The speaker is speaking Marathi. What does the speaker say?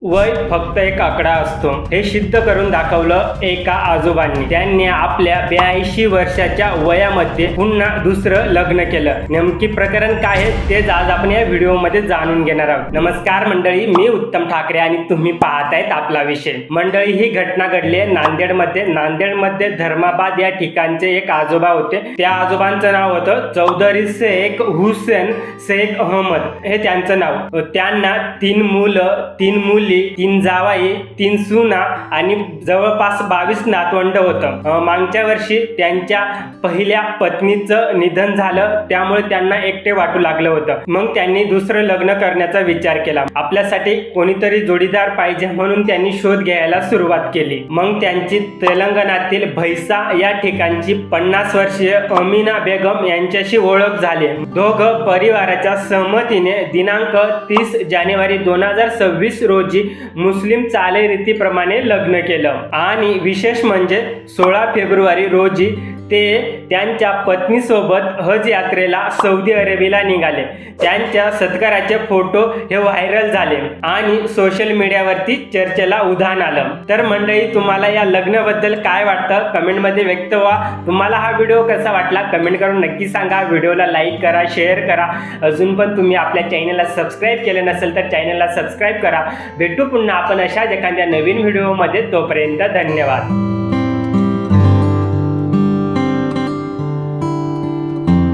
वय फक्त एक आकडा असतो हे सिद्ध करून दाखवलं एका आजोबांनी. त्यांनी आपल्या 82 वर्षाच्या वयामध्ये पुन्हा दुसरं लग्न केलं. नेमकी प्रकरण काय आहे तेच आज आपण या व्हिडिओमध्ये जाणून घेणार आहोत. नमस्कार मंडळी, मी उत्तम ठाकरे आणि तुम्ही पाहतायत आपला विषय. मंडळी, ही घटना घडली आहे नांदेडमध्ये धर्माबाद या ठिकाणचे एक आजोबा होते. त्या आजोबांचं नाव होतं चौधरी शेख हुसेन शेख अहमद, हे त्यांचं नाव. त्यांना 3 मुलं, 3 मुली, 3 जावाई, 3 सुना आणि जवळपास 22 नातवंड होतं. मागच्या वर्षी त्यांच्या पहिल्या पत्नीचं निधन झालं, त्यामुळे त्यांना एकटे वाटू लागलं होतं. मग त्यांनी दुसरं लग्न करण्याचा विचार केला. आपल्यासाठी कोणीतरी जोडीदार पाहिजे म्हणून त्यांनी शोध घ्यायला सुरुवात केली. मग त्यांची तेलंगणातील भैसा या ठिकाणची 50 वर्षीय अमीना बेगम यांच्याशी ओळख झाली. दोघं परिवाराच्या सहमतीने दिनांक 30 जानेवारी 2026 रोजी मुस्लिम चालीरीतीप्रमाणे लग्न केलं आणि विशेष म्हणजे 16 फेब्रुवारी रोजी ते त्यांच्या पत्नीसोबत हज यात्रेला सौदी अरेबियाला निघाले. त्यांच्या सत्काराचे फोटो हे व्हायरल झाले आणि सोशल मीडियावरती चर्चेला उधाण आलं. तर मंडळी, तुम्हाला या लग्नाबद्दल काय वाटतं कमेंटमध्ये व्यक्त व्हा. तुम्हाला हा व्हिडिओ कसा वाटला कमेंट करून नक्की सांगा. व्हिडिओला लाईक करा, शेअर करा. अजून पण तुम्ही आपल्या चॅनलला सबस्क्राईब केले नसेल तर चॅनलला सबस्क्राईब करा. भेटू पुन्हा आपण अशाच एखाद्या नवीन व्हिडिओमध्ये. तोपर्यंत धन्यवाद.